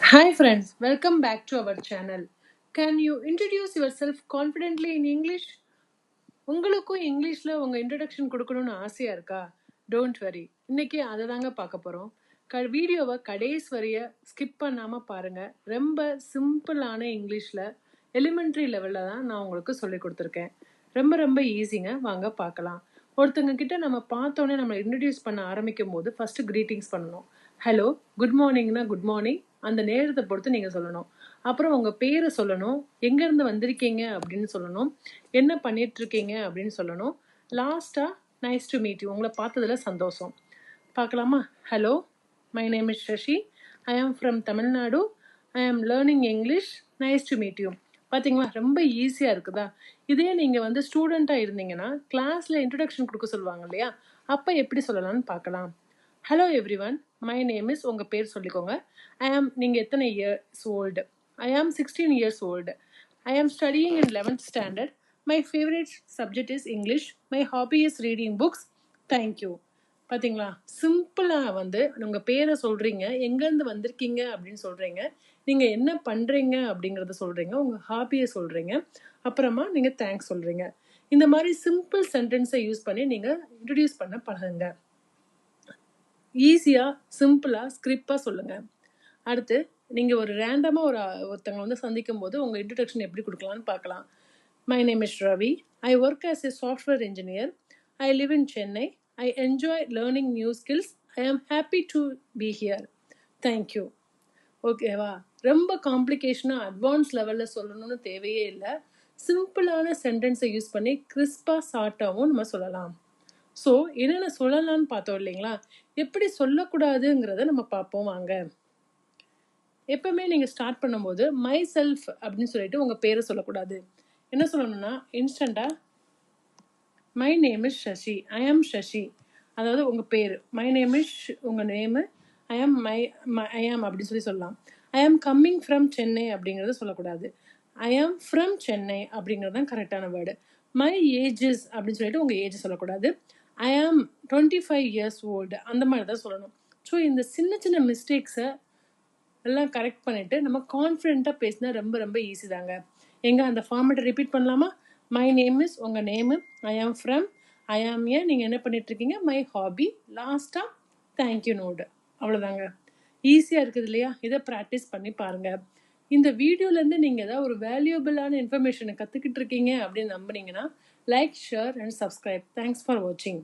Hi friends, welcome back to our channel. Can you introduce yourself confidently in English? உங்களுக்கும் இங்கிலீஷில் உங்கள் introduction கொடுக்கணும்னு ஆசையாக இருக்கா? டோன்ட் வரி, இன்னைக்கு அதை தாங்க பார்க்க போகிறோம். வீடியோவை கடைசி வரைய ஸ்கிப் பண்ணாமல் பாருங்கள். ரொம்ப சிம்பிளான இங்கிலீஷில் எலிமெண்ட்ரி லெவலில் தான் நான் உங்களுக்கு சொல்லி கொடுத்துருக்கேன். ரொம்ப ரொம்ப ஈஸிங்க, வாங்க பார்க்கலாம். ஒருத்தங்க கிட்ட நம்ம பார்த்தோன்னே நம்ம இன்ட்ரடியூஸ் பண்ண ஆரம்பிக்கும் போது ஃபஸ்ட்டு க்ரீட்டிங்ஸ் பண்ணணும். ஹலோ, குட் மார்னிங்னா குட் மார்னிங், அந்த நேரத்தை பொறுத்து நீங்கள் சொல்லணும். அப்புறம் உங்கள் பேரை சொல்லணும், எங்கேருந்து வந்திருக்கீங்க அப்படின்னு சொல்லணும், என்ன பண்ணிகிட்ருக்கீங்க அப்படின்னு சொல்லணும். லாஸ்ட்டாக நைஸ் டு மீட் யூ, உங்களை பார்த்ததில் சந்தோஷம். பார்க்கலாமா? Hello, my name is Sasi, I am from Tamil Nadu, I am learning English, nice to meet you. பார்த்தீங்களா, ரொம்ப ஈஸியாக இருக்குதா? இதே நீங்கள் ஸ்டூடெண்ட்டாக இருந்தீங்கன்னா கிளாஸில் இன்ட்ரடக்ஷன் கொடுக்க சொல்லுவாங்க இல்லையா, அப்போ எப்படி சொல்லலாம்னு பார்க்கலாம். Hello every one, my name is, உங்கள் பேர் சொல்லிக்கோங்க. நீங்கள் எத்தனை years old? I am 16 years old. I am studying in 11th standard. My favorite subject is English. My hobby is reading books. Thank you. பார்த்தீங்களா, சிம்பிளாக உங்கள் பேரை சொல்கிறீங்க, எங்கேருந்து வந்திருக்கீங்க அப்படின்னு சொல்கிறீங்க, நீங்கள் என்ன பண்ணுறீங்க அப்படிங்கிறத சொல்கிறீங்க, உங்கள் ஹாபியை சொல்கிறீங்க, அப்புறமா நீங்கள் தேங்க்ஸ் சொல்கிறீங்க. இந்த மாதிரி சிம்பிள் சென்டென்ஸை யூஸ் பண்ணி நீங்கள் இன்ட்ரடியூஸ் பண்ண பழகுங்க. ஈஸியாக சிம்பிளாக ஸ்கிரிப்பாக சொல்லுங்கள். அடுத்து நீங்கள் ஒரு ரேண்டமாக ஒருத்தவங்க சந்திக்கும் போது உங்கள் இன்ட்ரடக்ஷன் எப்படி கொடுக்கலான்னு பார்க்கலாம். My name is Ravi, I work as a software engineer, I live in Chennai, I enjoy learning new skills, I am happy to be here, thank you. ஓகேவா? ரொம்ப காம்ப்ளிகேஷனாக அட்வான்ஸ் லெவலில் சொல்லணும்னு தேவையே இல்லை. சிம்பிளான சென்டென்ஸை யூஸ் பண்ணி கிறிஸ்பாக ஷார்ட்டாகவும் நம்ம சொல்லலாம். ஸோ என்னென்ன சொல்லலாம்னு பார்த்தோம் இல்லைங்களா, எப்படி சொல்லக்கூடாதுங்கிறத நம்ம பார்ப்போம் வாங்க. எப்பவுமே நீங்கள் ஸ்டார்ட் பண்ணும்போது மை செல்ஃப் அப்படின்னு சொல்லிட்டு உங்கள் பேரை சொல்லக்கூடாது. என்ன சொல்லணும்னா இன்ஸ்டண்ட்டாக my name is Sasi, I ஆம் சசி, அதாவது உங்கள் பேர். மை நேம் இஸ் உங்கள் நேமு, ஐ ஆம் ஐ ஆம் அப்படின்னு சொல்லலாம். ஐ ஆம் கம்மிங் ஃப்ரம் சென்னை அப்படிங்கிறத சொல்லக்கூடாது. ஐ ஆம் ஃப்ரம் சென்னை அப்படிங்கிறது தான் கரெக்டான வேர்டு. மை ஏஜஸ் அப்படின்னு சொல்லிட்டு உங்கள் ஏஜ் சொல்லக்கூடாது. ஐ ஆம் 25 years ஓல்டு, அந்த மாதிரி தான் சொல்லணும். ஸோ இந்த சின்ன சின்ன மிஸ்டேக்ஸை எல்லாம் கரெக்ட் பண்ணிவிட்டு நம்ம கான்ஃபிடென்ட்டாக பேசினா ரொம்ப ரொம்ப ஈஸி தாங்க. எங்கே அந்த ஃபார்மேட்டை ரிப்பீட் பண்ணலாமா? மை நேம் இஸ் உங்கள் நேமு, ஐ ஆம் ஃப்ரம், ஐ ஆம் ஏன் நீங்கள் என்ன பண்ணிகிட்ருக்கீங்க, மை ஹாபி, லாஸ்ட்டாக தேங்க்யூ நோடு. அவ்வளோதாங்க, ஈஸியாக இருக்குது இல்லையா? இதை ப்ராக்டிஸ் பண்ணி பாருங்கள். இந்த வீடியோலேருந்து நீங்கள் ஏதாவது ஒரு வேல்யூபிளான இன்ஃபர்மேஷனை கற்றுக்கிட்டு இருக்கீங்க அப்படின்னு நம்புனீங்கன்னா like, share and subscribe. Thanks for வாட்சிங்.